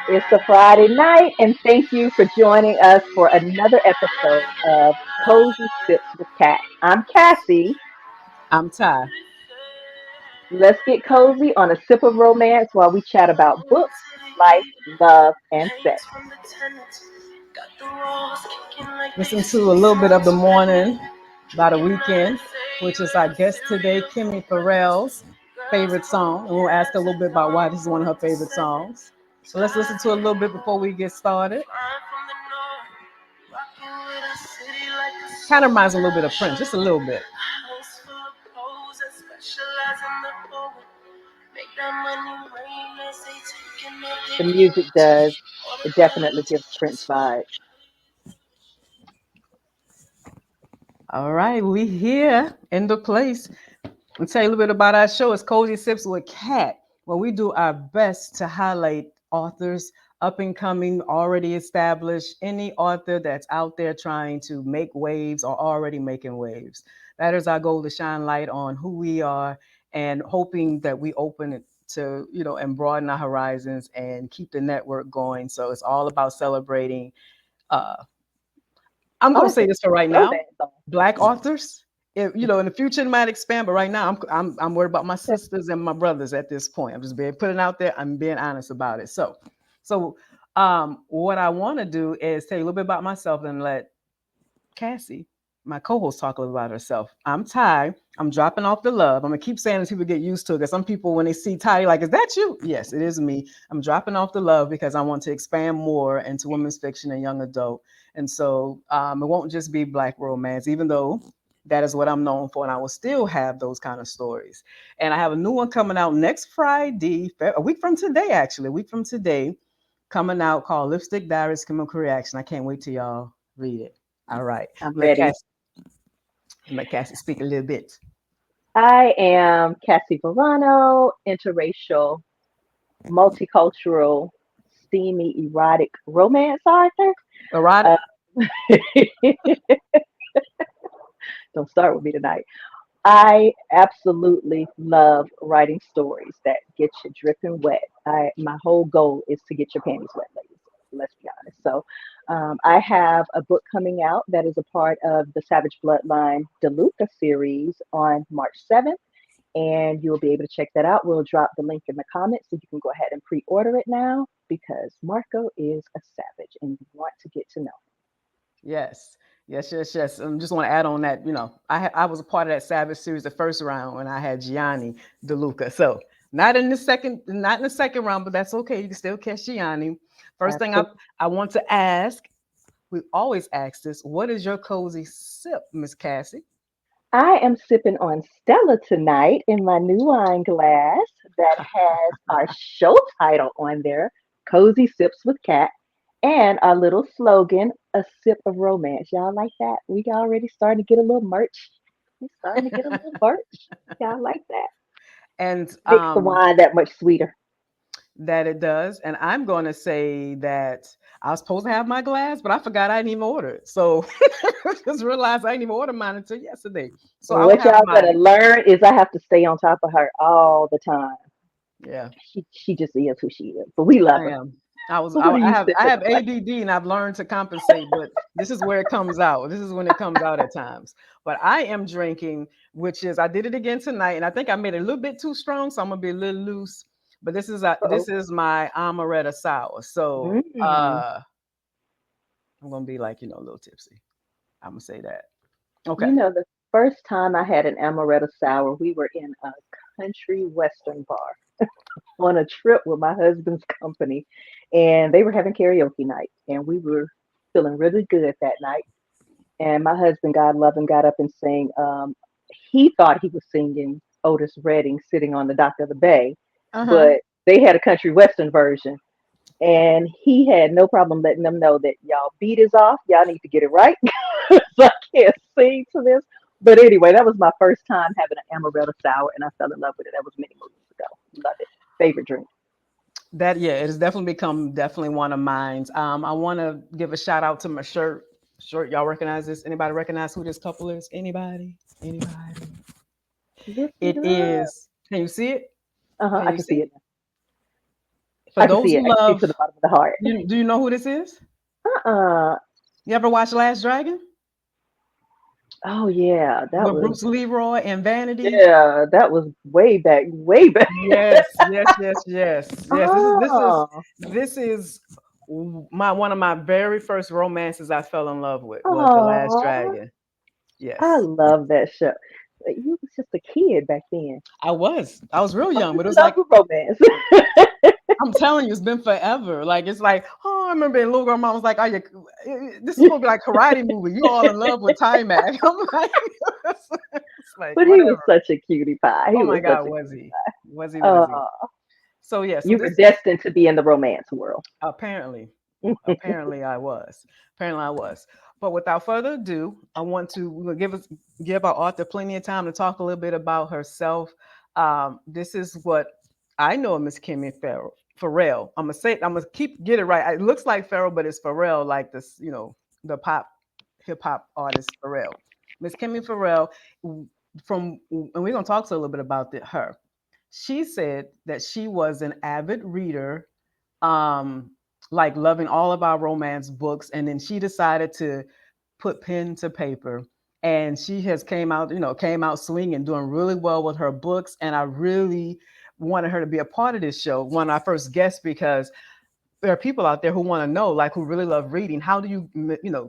It's a Friday night, and thank you for joining us for another episode of Cozy Sips with Cat. I'm Cassie. I'm Ty. Let's get cozy on a sip of romance while we chat about books, life, love, and sex. Listen to a little bit of the morning by the weekend, which is our guest today, Kimmie Ferrell's favorite song. And we'll ask her a little bit about why this is one of her favorite songs. So let's listen to a little bit before we get started. Kind of reminds me a little bit of Prince, just a little bit. The music does. It definitely gives Prince vibes. All right, we here in the place. I'll tell you a little bit about our show. It's Cozy Sips with Cat, where we do our best to highlight authors, up and coming, already established, any author that's out there trying to make waves or already making waves. That is our goal, to shine light on who we are and hoping that we open it to, and broaden our horizons and keep the network going. So it's all about celebrating. Uh, I'm going to say Authors, this for right now. romance authors. Black authors, in the future it might expand, but right now I'm worried about my sisters and my brothers at this point. I'm just being putting out there. I'm being honest about it. So what I want to do is tell you a little bit about myself and let Cassie, my co-host, talk a little about herself. I'm Ty. I'm dropping off the love. I'm gonna keep saying this, people get used to it, because some people, when they see Ty, like, is that you? Yes, it is me. I'm dropping off the love because I want to expand more into women's fiction and young adult. And so it won't just be Black romance, even though that is what I'm known for, and I will still have those kind of stories. And I have a new one coming out next Friday, a week from today, actually, a week from today, coming out, called Lipstick Diaries Chemical Reaction. I can't wait till y'all read it. All right. I'm Let ready. Cassie, let Cassie speak a little bit. I am Cassie Verano, interracial, multicultural, steamy, erotic romance author. Erotic. Uh, don't start with me tonight. I absolutely love writing stories that get you dripping wet. My whole goal is to get your panties wet, ladies. Let's be honest. So, I have a book coming out that is a part of the Savage Bloodline DeLuca series on March 7th, and you'll be able to check that out. We'll drop the link in the comments so you can go ahead and pre-order it now because Marco is a savage and you want to get to know Yes. Yes, yes, yes. Just want to add on that, I was a part of that Savage series, the first round, when I had Gianni DeLuca. So not in the second round, but that's okay. You can still catch Gianni. him. First thing Absolutely. I want to ask, we always ask this, what is your cozy sip, Miss Cassie? I am sipping on Stella tonight in my new wine glass that has our show title on there, Cozy Sips with Cat, and our little slogan, A Sip of Romance. Y'all like that? We already starting to get a little merch. We starting to get a little merch. Y'all like that? And Makes the wine that much sweeter. that it does. And I'm going to say that I was supposed to have my glass, but I forgot I didn't even order it. So just realized I didn't even order mine until yesterday. So I will What have y'all my, gonna learn is I have to stay on top of her all the time. yeah, She just is who she is, but we love I her. am. I was, So what are I you have, I sipping have on? ADD and I've learned to compensate, but this is where it comes out. This is when it comes out at times. But I am drinking, which is, I did it again tonight, and I think I made it a little bit too strong, so I'm gonna be a little loose. But this Uh-oh. is my amaretto sour. So Mm. I'm gonna be like, a little tipsy. I'm gonna say that. Okay. You know, the first time I had an amaretto sour, we were in a country western bar on a trip with my husband's company, and they were having karaoke night, and we were feeling really good that night. And my husband, God love him, got up and sang. He thought he was singing Otis Redding, "Sitting on the Dock of the Bay," Uh-huh. but they had a country western version. And he had no problem letting them know that y'all beat is off. Y'all need to get it right. So I can't sing to this. But anyway, that was my first time having an amaretto sour, and I fell in love with it. That was many moons ago. Love it. Favorite drink. That, yeah, it has definitely become definitely one of mine. I want to give a shout out to my shirt. Shirt, y'all recognize this? Anybody recognize who this couple is? Anybody? Anybody? Lift it It up. is. Can you see it? Uh huh. Can I you can see see it? it. For I can those see it. who I can see it love, to the bottom of the heart. do you know who this is? Uh-uh. You ever watch Last Dragon Oh yeah, that with was Bruce Leroy and Vanity? yeah, that was way back, way back. Yes, yes, yes, yes, yes. Oh, This is my one of my very first romances I fell in love with was The Last oh, Dragon. I Yes, love that show. But you was just a kid back then. I was real Fall young, but it in was love like with romance. I'm telling you, it's been forever. Like it's like, oh, I remember being little girl. Mom was like, "Are you? This is supposed to be like karate movie. You all in love with Timac?" I'm like, it's like But he was whatever. such a cutie pie. He Oh my was such God, a was cutie he? pie. Was he? Was he? Uh, So yeah. So you were this is destined to be in the romance world. apparently, apparently I was. Apparently I was. But without further ado, I want to give our author plenty of time to talk a little bit about herself. This is what I know of Miss Kimmie Farrell. Farrell. I'm gonna keep get it right. It looks like Farrell, but it's Farrell, like this, the pop hip hop artist Farrell. Miss Kimmie Farrell from and we're gonna talk a little bit about her. She said that she was an avid reader, um, like loving all of our romance books, and then she decided to put pen to paper. And she has came out swinging, doing really well with her books. And I really wanted her to be a part of this show, one of our first guests, because there are people out there who want to know, like, who really love reading. How do you,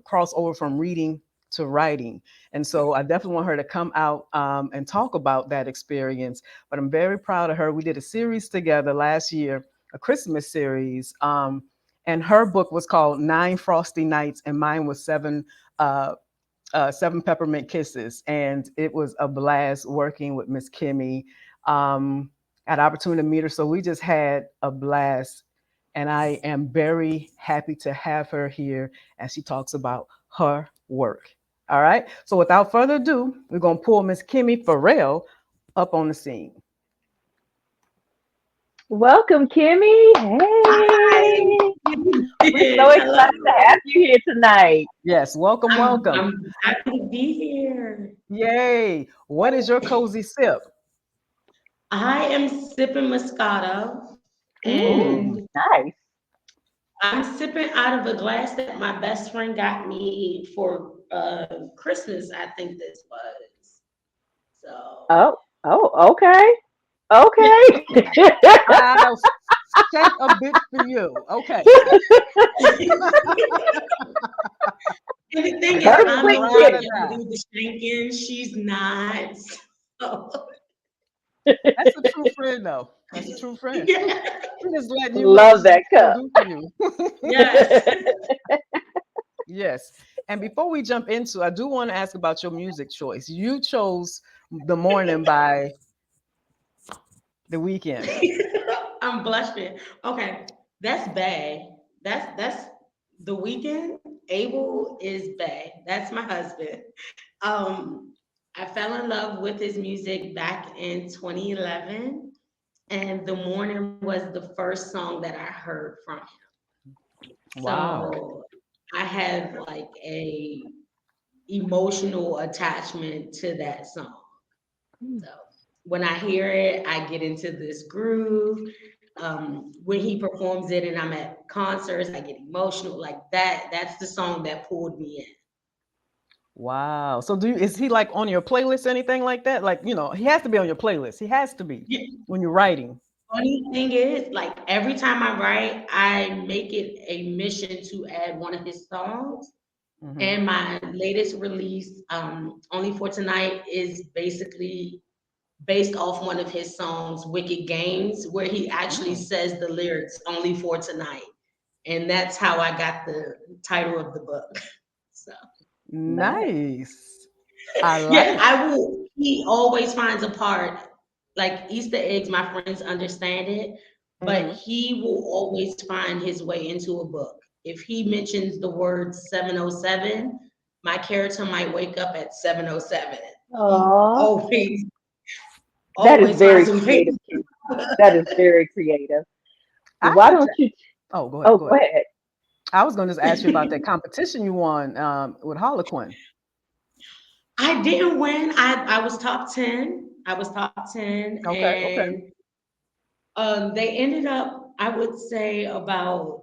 cross over from reading to writing? And so I definitely want her to come out and talk about that experience. But I'm very proud of her. We did a series together last year, a Christmas series. And her book was called Nine Frosty Nights, and mine was uh, Seven Peppermint Kisses. And it was a blast working with Miss Kimmie. Had opportunity to meet her. So we just had a blast. And I am very happy to have her here as she talks about her work. All right. So without further ado, we're going to pull Miss Kimmie Ferrell up on the scene. Welcome, Kimmy. Hi. Hey, we're so Hello. excited to have you here tonight. Yes. Welcome, welcome. I'm happy to be here. Yay. What is your cozy sip? I am sipping Moscato, Mm, Mm. and nice. I'm sipping out of a glass that my best friend got me for Christmas, I think this was. So, Oh, oh, okay. yeah. Okay. I'll shank a bit for you. Okay. And the thing is, That is I'm Perfectly the one ride or cute. that die. do the shanking. She's not. So, That's a true friend, though. That's a true friend. yeah. She just letting you know Love what that she'll cup. do for you. Yes. Yes. And before we jump into, I do want to ask about your music choice. You chose The Morning by The Weekend. I'm blushing. Okay, that's bad. That's the weekend. Abel is bad. That's my husband. Um, I fell in love with his music back in 2011, and The Morning was the first song that I heard from him. Wow. So I have like a emotional attachment to that song. So when I hear it, I get into this groove. When he performs it and I'm at concerts, I get emotional like that. That's the song that pulled me in. Wow. So is he like on your playlist, anything like that? Like, he has to be on your playlist. He has to be Yeah. when you're writing. Funny thing is, like every time I write, I make it a mission to add one of his songs. Hmm. And my latest release, Only for Tonight, is basically based off one of his songs, Wicked Games, where he actually Mm. says the lyrics only for tonight. And that's how I got the title of the book. So Nice. Nice. I yeah, like. I will. He always finds a part, like Easter eggs, my friends understand it, but Hmm. he will always find his way into a book. If he mentions the word 707, my character might wake up at 707. He Aw, that is always very finds a way. creative, Kimmy. That is very creative. I Why have don't to. you? Oh, go ahead. Oh, Go go ahead. ahead. I was going to just ask you about that competition you won with Harlequin. I didn't win. I was top 10. I was top 10, Okay. Okay. and they ended up I would say about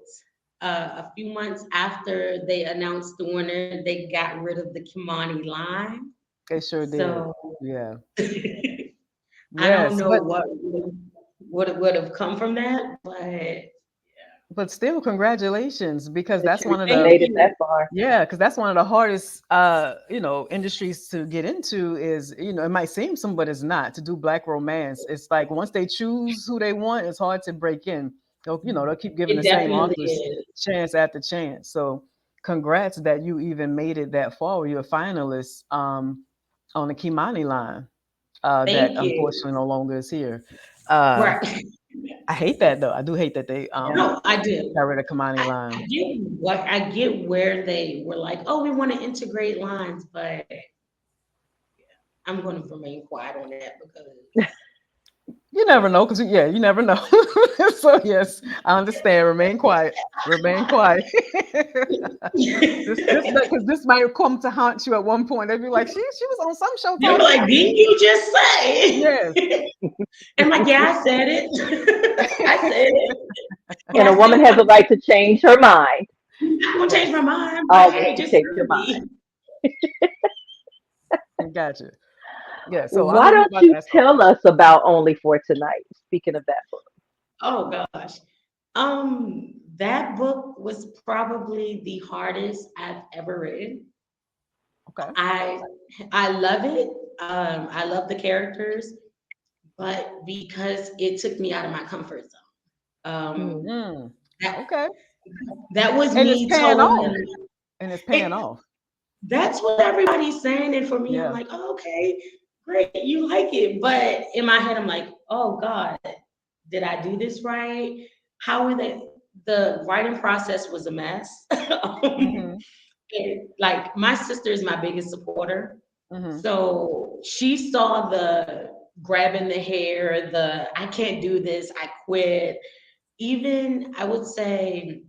a few months after they announced the winner, they got rid of the Kimani line. They sure did. So Yeah. I don't Yes, know what would have come from that, but but still, congratulations, because That that's you one of even thank the made it you. that far. yeah, because that's one of the hardest industries to get into. Is, it might seem some, but it's not, to do black romance. It's like once they choose who they want, it's hard to break in. They'll keep giving the It same definitely authors is. chance after chance. So congrats that you even made it that far. You're a finalist on the Kimani line that Thank you. unfortunately no longer is here. Uh, Right. I hate that though. I do hate that they Yeah. No, I do. got rid of Kamani I line. get what I get where they were like, oh, we want to integrate lines, but I'm going to remain quiet on that because You never know, because you never know. So yes, I understand. Remain quiet. Remain quiet. This because this might come to haunt you at one point. They'd be like, she was on some show they're talking like, about didn't you just say? yes. And I'm like, yeah, I said it. I said it, but And a I woman still has a want. right to change her mind. I'm not gonna change my Yes, mind, but Always hey, just change your heard mind. me. gotcha. Yeah. So I Why know you don't about you to ask tell something. us about Only for Tonight? Speaking of that book. Oh gosh. That book was probably the hardest I've ever written. Okay. I I love it. I love the characters, but because it took me out of my comfort zone. Mm, Mm, That okay. that was And it's me paying telling off. them And it's paying it. off. That's what everybody's saying, and for me, I'm Yeah. like, oh, okay, great, you like it. But in my head, I'm like, oh God, did I do this right? How were they? The writing process was a mess. Mm-hmm. And, like my sister is my biggest supporter. Mm-hmm. So she saw the grabbing the hair, the I can't do this, I quit. Even I would say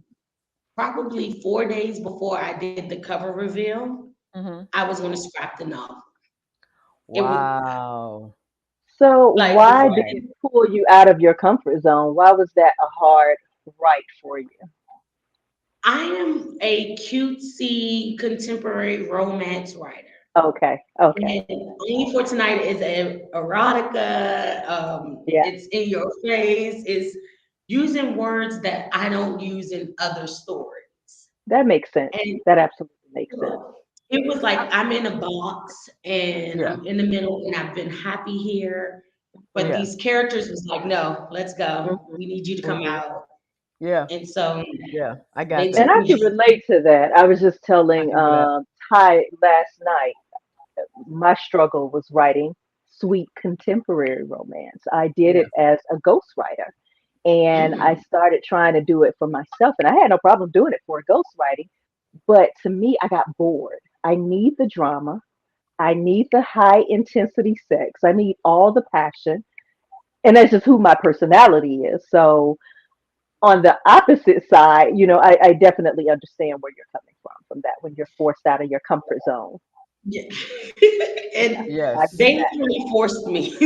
probably 4 days before I did the cover reveal, Mm-hmm. I was going to scrap the novel. It was Wow. So, like why before did I it pull you out of your comfort zone? Why was that a hard write for you? I am a cutesy contemporary romance writer. Okay, okay, And Only for Tonight is a erotica. yeah, It's in your face. It's using words that I don't use in other stories. that makes sense. And That absolutely makes sense. it was like I'm in a box and Yeah. I'm in the middle and I've been happy here. But Mm, Yeah. these characters was like, no, let's go. mhm, We need you to come mhm. out. Yeah. And so Yeah. I got they that. And took I can me. relate to that. I was just I telling can do that. Ty last night. My struggle was writing sweet contemporary romance. I did Yeah. it as a ghostwriter, and I Mm, started trying to do it for myself, and I had no problem doing it for a ghostwriting. But to me, I got bored. I need the drama. I need the high intensity sex. I need all the passion. And that's just who my personality is. So, on the opposite side, I definitely understand where you're coming from that when you're forced out of your comfort zone. yeah. Yeah, And I get Yes. they that. really forced me.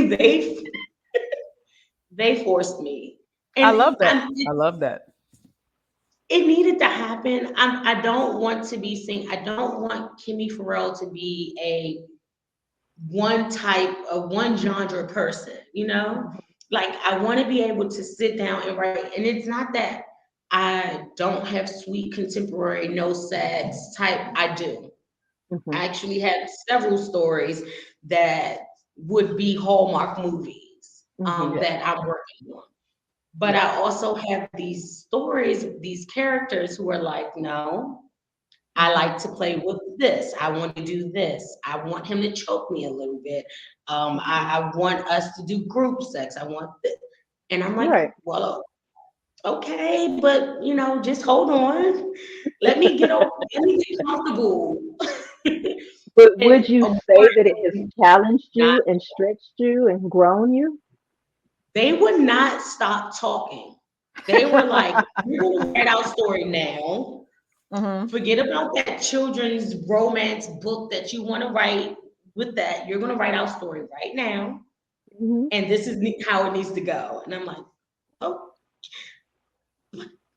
They forced me. I love And that. I love that. it needed to happen. I don't want to be seen. I don't want Kimmie Ferrell to be a one type of one genre person, you know? Mhm, Like I want to be able to sit down and write. And it's not that I don't have sweet contemporary, no sex type. I do. mhm, I actually have several stories that would be Hallmark movies mhm, Yeah. that I'm working on. But Yeah. I also have these stories, these characters who are like, no, I mhm. like to play with this. I want to do this. I want him to choke me a little bit. I want us to do group sex. I want this. And I'm like, Right. well, okay, but just hold on. Let me get comfortable. But And would you say that it has unfortunately, challenged not you and stretched you and grown you? they would not stop talking. They were like, we're gonna write our story now. Mm-hmm. Forget about that children's romance book that you want to write with that. You're going to write our story right now. Hmm. And this is how it needs to go. And I'm like, oh.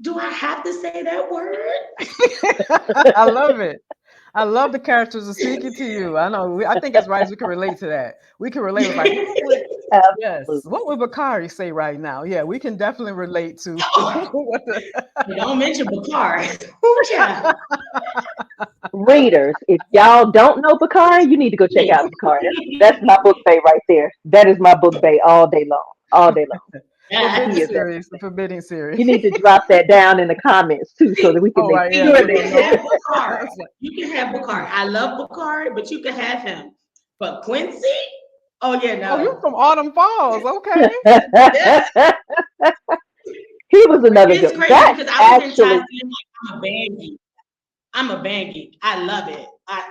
Do I have to say that word? I love it. I love the characters are speaking to you. I know. I think as writers we can relate to that. We can relate. It's like what would yes, Absolutely. what would Bakari say right now? Yeah, we can definitely relate to what the Don't mention Bakari. Ooh, child. Readers, if y'all don't know Bakari, you need to go check out Bakari. That's my book bay right there. That is my book bay all day long. All day long. Yes. forbidden He is series. The everything. forbidden series. You need to drop that down in the comments too so that we can Oh make right, yeah, sure put a You little can that note. have you Bakari. I was like, You can have Bakari. I love Bakari, but you can have him. But Quincy? Oh yeah, oh, you no. from Autumn Falls? Okay. Yeah. he was another It's good. crazy That because I was in actually, Thailand like I'm a band geek. I'm a band geek. I love it.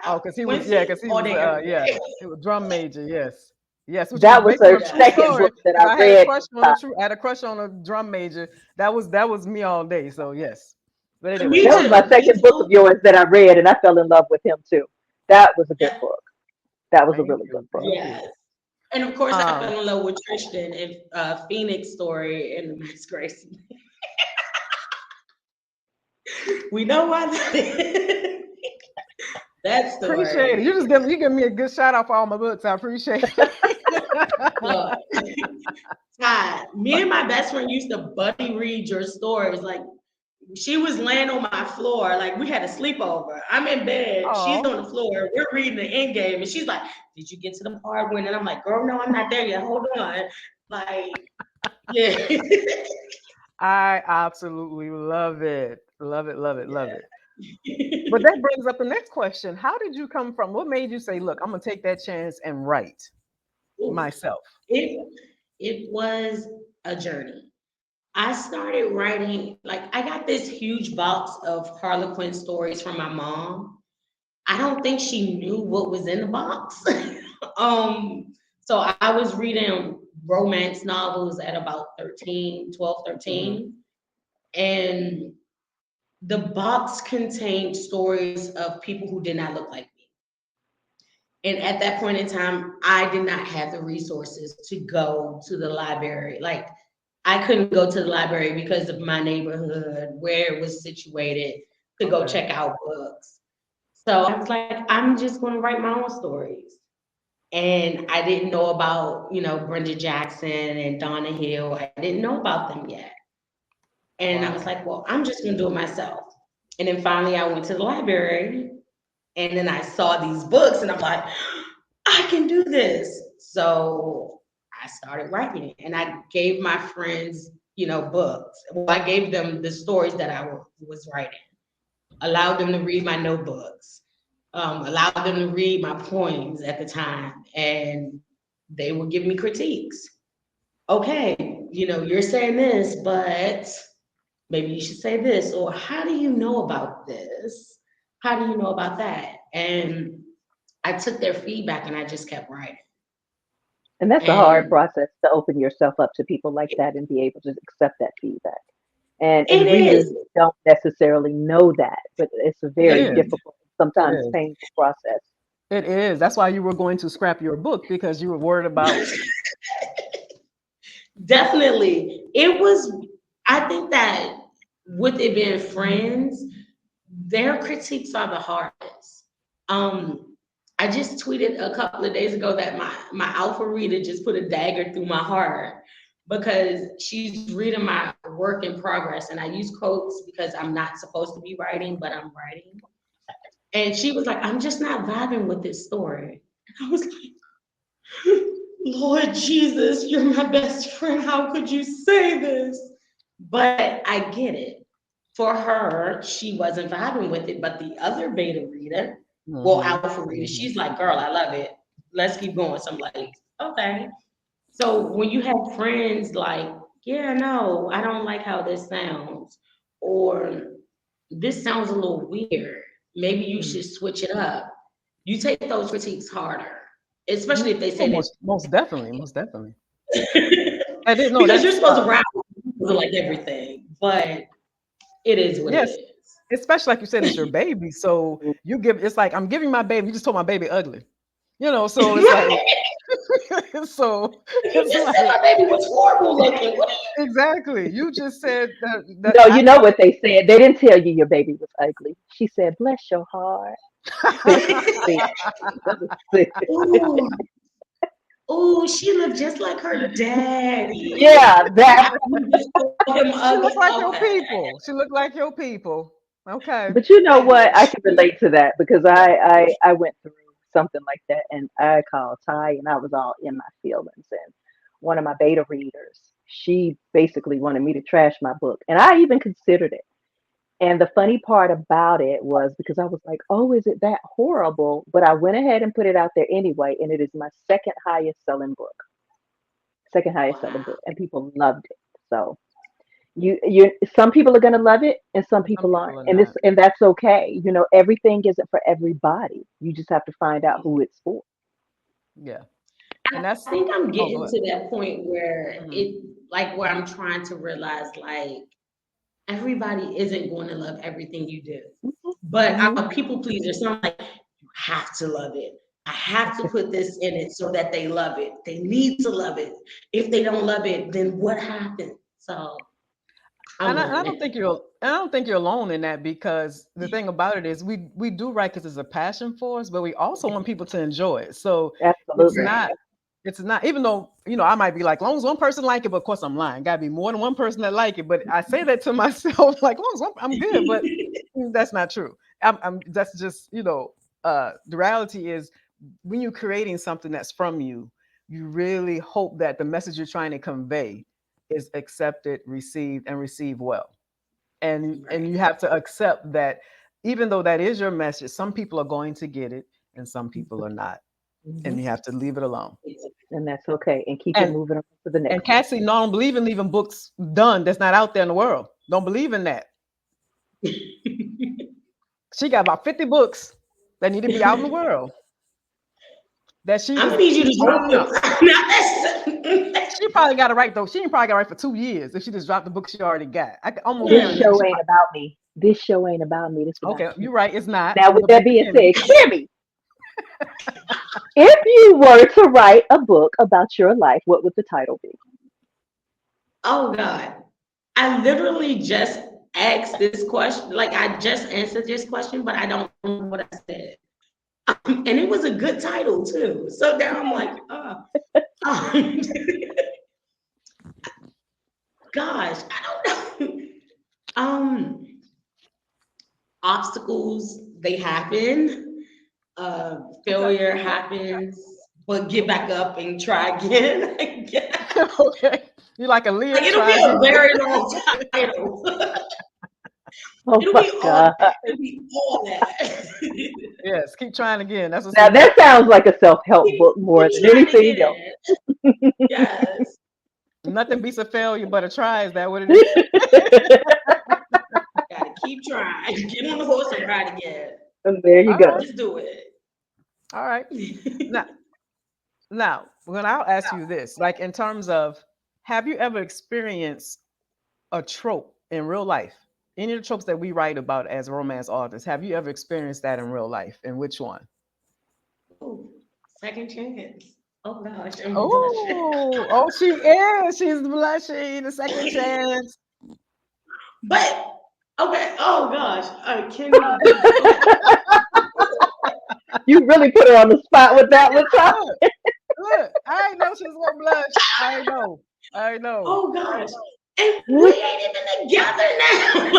Oh, because he was Quincy all day every yeah, day. it was drum major. Yes, yes, which was that was based on her a true Yes. second story. book that If I I had a read crush this on time. I had a crush on a drum major. That was me all day. So yes, but anyway, Me That was too. my Me second book of too. yours that I read, and I fell in love with him too. That was a good Yeah. book. That was a thank really good you, book. thank Yes. you. And of course, I Um, fell in love with Tristan and Phoenix story and the Miss Gracie. We know why that is. That appreciate it. story. You give me a good shout out for all my books. I appreciate it. Look, Todd, me and my best friend used to buddy read your stories. Like she was laying on my floor, like we had a sleepover. I'm in bed, she's Oh, on the floor, we're reading the end game, and she's like, "Did you get to the part when?" And I'm like, "Girl, no, I'm not there yet. Hold on." Like, yeah. I absolutely love it. Love it, love it, love it. Yeah. But that brings up the next question. How did you come from? What made you say, look, I'm going to take that chance and write Oof. myself? It it was a journey. I started writing, like I got this huge box of Harlequin stories from my mom. I don't think she knew what was in the box. So I was reading romance novels at about 13, 12, Hmm. 13, and the box contained stories of people who did not look like me. And at that point in time, I did not have the resources to go to the library. Like I couldn't go to the library because of my neighborhood, where it was situated, to go Okay. check out books. So I was like, I'm just going to write my own stories. And I didn't know about, Brenda Jackson and Donna Hill. I didn't know about them yet. And I was Wow. like, well, I'm just going to do it myself. And then finally I went to the library and then I saw these books and I'm like, I can do this. So I started writing and I gave my friends, books. Well, I gave them the stories that I was writing, allowed them to read my notebooks, allowed them to read my poems at the time, and they would give me critiques. Okay, you're saying this, but maybe you should say this, or how do you know about this? How do you know about that? And I took their feedback and I just kept writing. And that's a hard And process to open yourself up to people like that and be able to accept that feedback. it And readers is. don't necessarily know that, but it's a It very is. difficult, It sometimes is. painful process. It is. That's why you were going to scrap your book because you were worried about. Definitely. It was, I think that with it being friends, their critiques are the hardest. Um, I just tweeted a couple of days ago that my alpha reader just put a dagger through my heart because she's reading my work in progress, and I use quotes because I'm not supposed to be writing, but I'm writing. And she was like, "I'm just not vibing with this story." And I was like, "Lord Jesus, you're my best friend. How could you say this?" But I get it. For her, she wasn't vibing with it, but the other beta reader, well, Hmm. alpha reader, Hmm. she's like, "Girl, I love it. Let's keep going." So I'm like, okay. So when you have friends like, "Yeah, no, I don't like how this sounds," or "This sounds a little weird. Maybe you should switch it up." You take those critiques harder, especially if they say Oh, that. most definitely, most definitely. I didn't know Because you're that's supposed to rap to like everything, but it is what it yes, is. especially like you said, it's your baby. So you give it's like I'm giving my baby. You just told my baby ugly. So it's like Right. So You it's just said like my baby was horrible looking. What are exactly. You just said that No, I you know what they said. They didn't tell you your baby was ugly. She said, "Bless your heart." That was sick. That was sick. you? Ooh, ooh, she looked just like her daddy. Yeah, that. You just called him she ugly. looked like your Okay. people. She looked like your people. Okay. But you know Like what? I what? can relate to that because Yeah. I went through something like that, and I called Ty, and I was all in my feelings. And one of my beta readers, she basically wanted me to trash my book, and I even considered it. And the funny part about it was because I was like, "Oh, is it that horrible?" But I went ahead and put it out there anyway, and it is my second highest selling Wow. book, and people loved it. So you some people are going to love it and some Some people aren't, people are and it's not. and that's okay. Everything isn't for everybody. You just have to find out who it's for. Yeah. I And that's think I'm oh go getting ahead. to that point where Hmm. it like where I'm trying to realize like everybody isn't going to love everything you do. But I'm Hmm. a people pleaser, so I'm like, you have to love it. I have to put this in it so that they love it. They need to love it. If they don't love it, then what happened? So I'm And I don't learning. think you're alone in that because the thing about it is we do write because it's a passion for us, but we also want people to enjoy it. So it's Absolutely. not Right. it's not even though I might be like, long as one person like it, but of course I'm lying. Gotta be more than one person that like it. But I say that to myself, like long as I'm good, but that's not true. That's just the reality is when you're creating something that's from you, you really hope that the message you're trying to convey is accepted, received, and received well. And Right. you have to accept that even though that is your message, some people are going to get it and some people are not. Hmm. And you have to leave it alone. And that's okay, and keep it And moving on to the and next one. Cassie, no, I don't believe in leaving books done that's not out there in the world. Don't believe in that. She got about 50 books that need to be out in the world that she I'm gonna is need you to drop holding them. up. Not that. She probably got to write though. She ain't probably got to write for 2 years if she just dropped the book she already got. I can almost This guarantee show she ain't probably, about me. This show ain't about me. This about okay, Kimmy. you're right. It's not. Now, Let me with go that back to being Kimmy. said, Kimmy, if you were to write a book about your life, what would the title be? Oh God. I literally just asked this question. Like I just answered this question, but I don't remember what I said. And it was a good title too. So now I'm like, um, gosh, I don't know. Um, obstacles, they happen. Okay. Failure Okay. happens, but get back Okay. up and try again. I guess. Okay. You like a Like Leah, it'll try be a again. very long title. Oh It'll my be all God. that. It'll be all that. Yes, keep trying again. That's what's Now, in there. that sounds like a self help keep, book more keep than trying anything else. again. Yes. Nothing beats a failure but a try. Is that what it is? Gotta keep trying. Get on the horse and ride again. And there you All go. right. Let's do it. All right. Now, when I'll ask you this, like in terms of, have you ever experienced a trope in real life? Any of the tropes that we write about as romance authors, have you ever experienced that in real life? And which one? Ooh, second chance. Oh gosh, I'm blushing. Oh, she is. She's blushing. The second chance. But okay, oh gosh. Can we okay. You really put her on the spot with that one, Tom. Look, look. I ain't know she was gonna blush. I know. I know. Oh gosh. And we ain't even together now.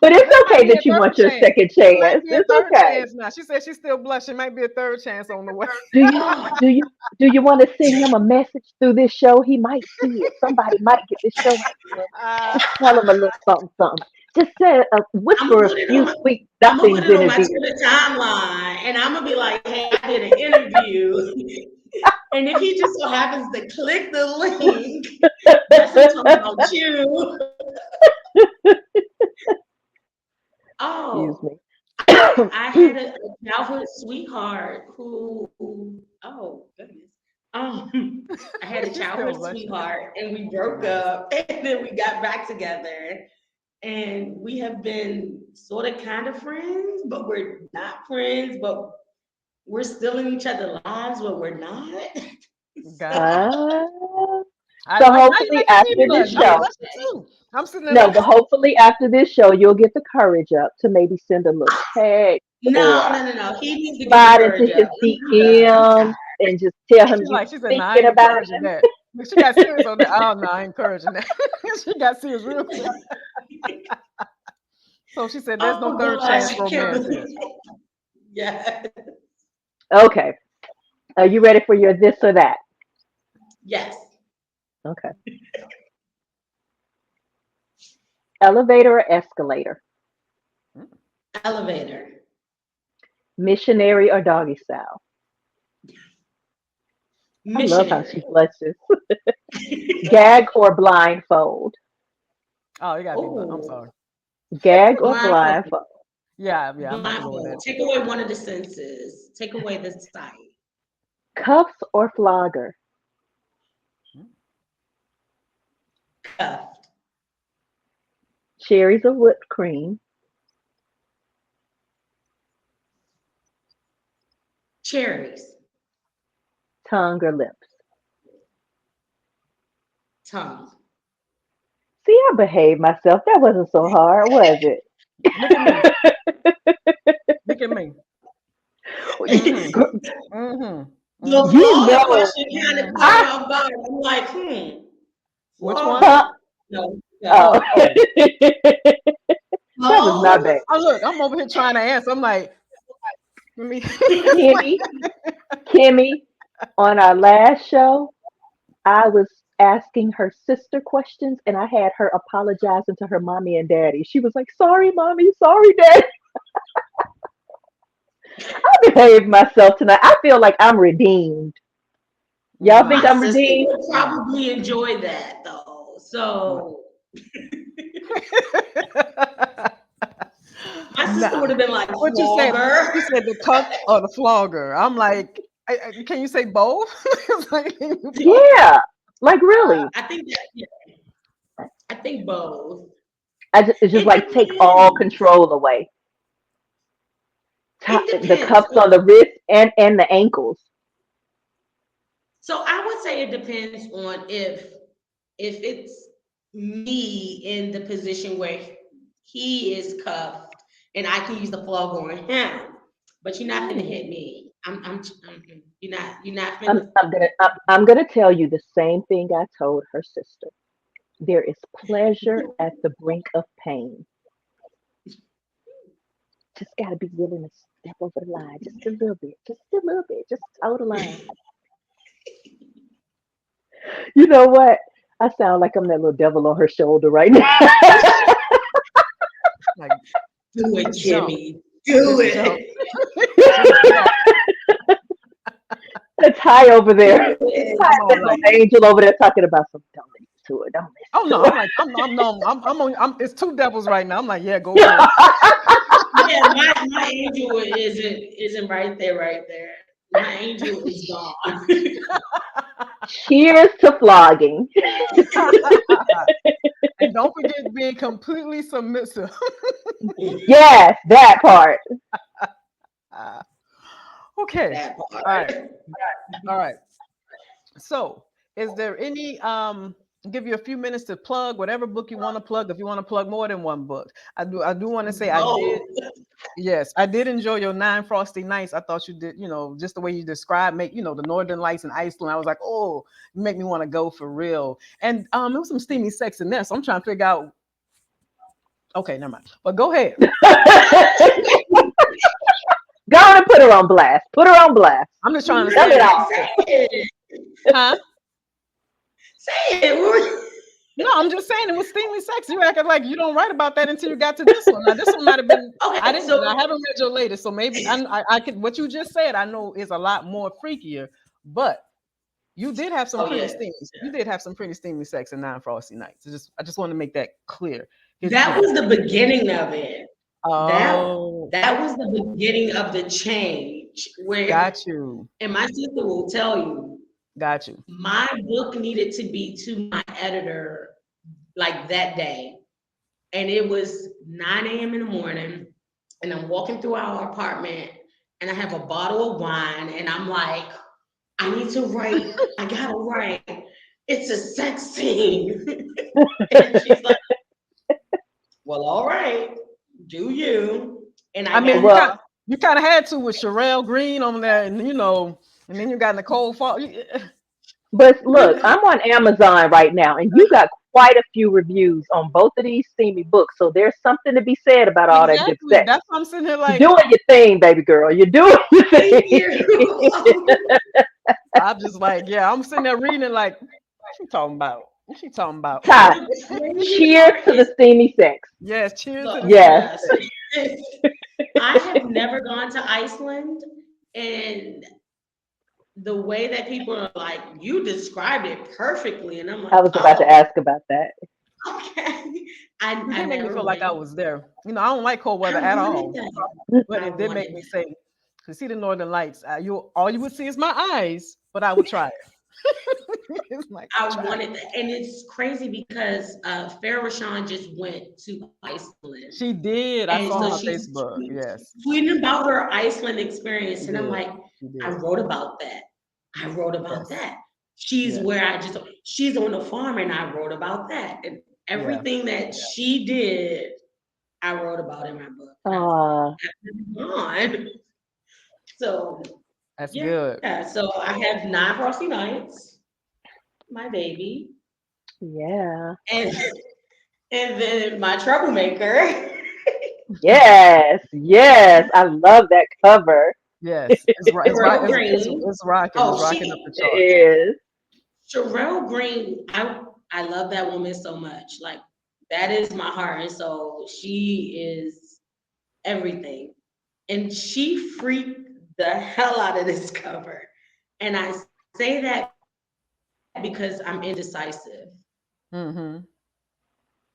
But This it's might okay be a that you third want your chance. second It might chance. be a It's third okay. chance now. She said she's still blushing. Might be a third chance on the way. Do you Oh, do you do you want to send him a message through this show? He might see it. Somebody might get this show out to him. Uh, Just tell him a little something, something. Just say I'm gonna whisper a put it on few my sweet I'm gonna put nothings it in on his my ear. Twitter timeline and I'm gonna be like, hey, I did an interview. And if he just so happens to click the link, that's him talking about you. Excuse Oh, me. I had a childhood sweetheart who oh goodness. I had a she's still childhood blushing. sweetheart and we broke up and then we got back together and we have been sort of kind of friends, but we're not friends, but we're still in each other's lives, but we're not. Got you. Uh, I so like now you're hopefully making me after this blush. I'm show, blushing too. I'm sitting there no, like, but hopefully after this show, you'll get the courage up to maybe send a little text No, or no, no, no. He needs to get the slide courage into up. his I'm done. I'm DMs tired. and just tell him you she said, no, I thinking ain't about encouraging him. that. But she got serious on that. Oh no, I ain't encouraging that. She got serious real quick. So she said, there's no Oh third chance gosh, romance here. Kimberly. Yeah. Okay. Are you ready for your this or that? Yes. Okay. Elevator or escalator? Elevator. Missionary or doggy style? I love how she Missionary. blushes. Gag or blindfold? Oh, you gotta be, I'm Oh, sorry. Gag or blindfold. blindfold? Yeah, I'm about to go with Blindfold. that. Take away one of the senses. Take away the sight. Cuffs or flogger? Cuffed. Cherries or whipped cream? Cherries. Tongue or lips? Tongue. See, I behaved myself. That wasn't so hard, was it? Look at me. Look at me. Mm-hmm. Mm-hmm. The Mm-hmm. You flawed know, question kind of caught I me off guard. I'm like, Which one? flawed? huh? No, Oh, no. Oh, oh. that was not Flawed? bad. Oh, look, I'm over here trying to answer. I'm like, let me. Kimmy, Kimmy, on our last show, I was asking her sister questions and I had her apologizing to her mommy and daddy. She was like, sorry, mommy, sorry, daddy. I behaved myself tonight. I feel like I'm redeemed. Y'all think My No, I'm sister redeemed? would no, probably enjoy that though. no. So my sister would Nah. have been like, What you said? flogger. You said the cuff or the flogger. I'm like, can you say both? It's like, Yeah. Like really. I think that, yeah, I think both. It's just It like take all depends. control away. It The depends. cuffs on the wrist and the ankles. So I would say it depends on if it's me in the position where he is cuffed and I can use the plug on him, but you're not gonna ooh, hit me. You're not I'm, finna. I'm gonna I'm, I'm gonna tell you the same thing I told her sister. There is pleasure at the brink of pain. Just gotta be willing to step over the line just a little bit, just a little bit, just toe the line. You know what? I sound like I'm that little devil on her shoulder right now. like Do it, just jump, Kimmy. Do just jump, it. just jump. It's high over Do there. it. I'm High all that little like, angel over there talking about some. Don't listen to it. Don't oh listen no, I'm to like, I'm no, I'm on, it's two devils right now. I'm like, yeah, go ahead. it. Yeah, my angel isn't right there. My angel is gone. Cheers to flogging. And don't forget being completely submissive. Yes, that part. Uh, okay, That all right, part. all right. So, is there any give you a few minutes to plug whatever book you want to plug if you want to plug more than one book. I do want to say I did, Both. yes, I did enjoy your Nine Frosty Nights. I thought you did, just the way you described make, the Northern Lights in Iceland. I was like, "Oh, you make me want to go for real." And there was some steamy sex in there. So I'm trying to figure out, okay, never mind. But go ahead. Go on and put her on blast. Put her on blast. I'm just trying to Tell say it that, all. Say it. huh? Say it. No, I'm just saying it was steamy sex. You acted like you don't write about that until you got to this one. Now this one might have been. Okay, I so haven't read your latest, so maybe I could. What you just said, I know is a lot more freakier, but you did have some oh pretty yeah, steamy. You did have some pretty steamy sex in Nine Frosty Nights. I just want to make that clear. that was the beginning of it. That Oh, that was the beginning of the change. Where, got you, and my sister will tell you, got you. my book needed to be to my editor like that day, and it was 9 a.m. in the morning, and I'm walking through our apartment, and I have a bottle of wine, and I'm like, I need to write. I gotta write. It's a sex scene. And she's like, well, all right, do you? And I I mean, got Well, you kind of had to with Sherelle Green on there, and and then you got Nicole Fall. but look, You, I'm on Amazon right now, and you got quite a few reviews on both of these steamy books. So there's something to be said about all that good exactly. sex. That's why I'm sitting here You're like, doing your thing, baby girl. You're doing your thank thing. you. I'm just like, yeah, I'm sitting there reading it like, what she talking about? What she talking about? Ty, The crazy cheers part to the is steamy sex. Yes, cheers to the the scene. Yes. yes. I have never gone to Iceland, and the way that people are like, you described it perfectly, and I'm I like, was about to oh, ask about that. okay. It I did make me never feel like went. I was there. I don't like cold weather I at wanted all, that. but I it did make wanted me that. say, to see the northern lights, you all you would see is my eyes, but I would try it. It's like I try it. wanted that. And it's crazy because Farrah Rashawn just went to Iceland. She did. I And saw so on her Oh, she's Facebook. Yes, tweeting about her Iceland experience. she And I'm did. like, She I did. wrote about that. I wrote about Yes. that. She's Yes. where she's on the farm and I wrote about that. And Yeah. everything that she did, I wrote about in my book. And I was like, uh, that's really on. So, That's yeah. good. So I have 9 Frosty Nights, my baby. yeah. And and then my troublemaker. Yes. Yes. I love that cover. Yes. It's right. It's right. Sherelle Green. It's rocking. It's Oh, rocking up the she It charts. is. Sherelle Green. I love that woman so much. Like that is my heart and soul. She is everything, and she freaked the hell out of this cover. And I say that because I'm indecisive. Mm-hmm.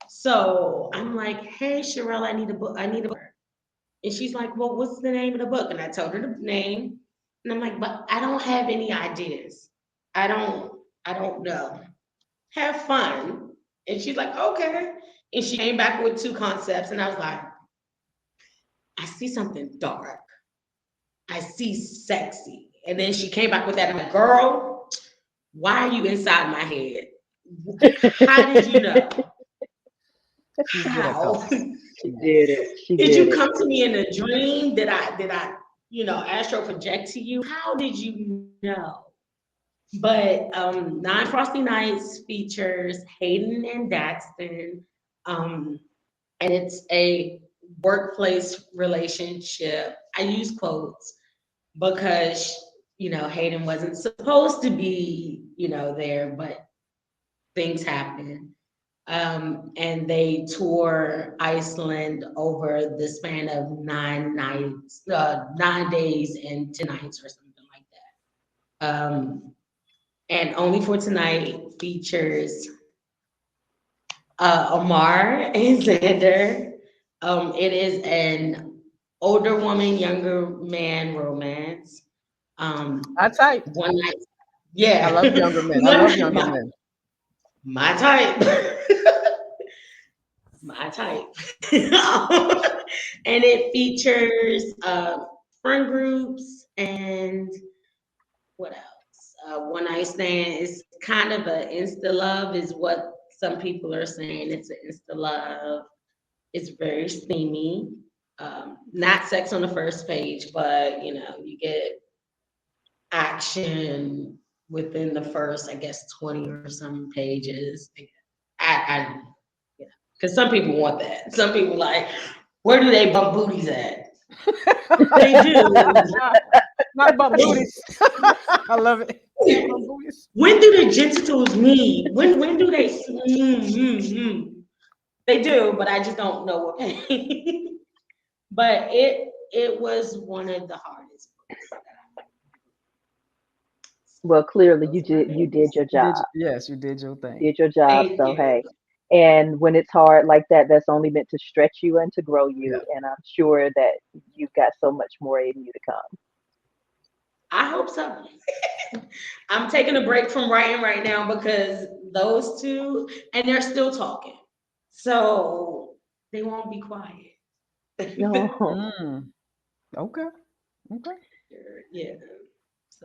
So I'm like, hey, Sherelle, I need a book. I need a book. And she's like, well, what's the name of the book? And I told her the name. And I'm like, but I don't have any ideas. I don't know. Have fun. And she's like, okay. And she came back with 2 concepts. And I was like, I see something dark. I see sexy. And then she came back with that. I'm like, girl, why are you inside my head? How did you know? She's good at How? covers. She Yes. did it. She Did did you it. come to me in a dream? Did I astro project to you? How did you know? But 9 Frosty Nights features Hayden and Daxton, um, and it's a workplace relationship. I use quotes because Hayden wasn't supposed to be there, but things happen. And they tour Iceland over the span of 9 nights, 9 days and 10 nights, or something like that. And Only for Tonight features Amar and Xander. It is an older woman, younger man romance. I type. One night, I yeah, love younger men. I one love night, younger men. my type. My type. And it features friend groups and what else? One night stand is kind of a insta love, is what some people are saying. It's an insta love. It's very steamy. Not sex on the first page, but you get action within the first, I guess, 20 or some pages. I because some people want that. Some people like, where do they bump booties at? They do. Not bump booties. I love it. Bump booties. When do the genitals meet? When do they? They do, but I just don't know what pain. But it was one of the hardest books. Well, clearly Those you are my did. You did babies. your job. Yes, you did your You thing. did your job. Thank So you. hey, and when it's hard like that, that's only meant to stretch you and to grow Yeah. you. And I'm sure that you've got so much more in you to come. I hope so. I'm taking a break from writing right now because those two, and they're still talking. So they won't be quiet. No. Mm, okay. Okay. Yeah.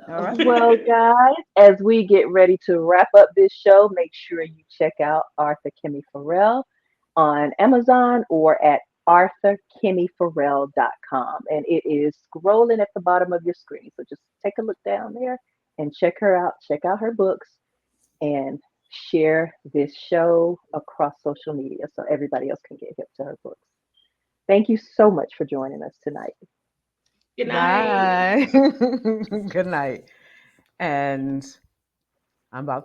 All So right. Well, guys, as we get ready to wrap up this show, make sure you check out Arthur Kimmie Ferrell on Amazon or at arthurkimmieferrell.com. And it is scrolling at the bottom of your screen. So just take a look down there and check her out. Check out her books and share this show across social media so everybody else can get hip to her books. Thank you so much for joining us tonight. good night. Bye. Good night. And I'm about to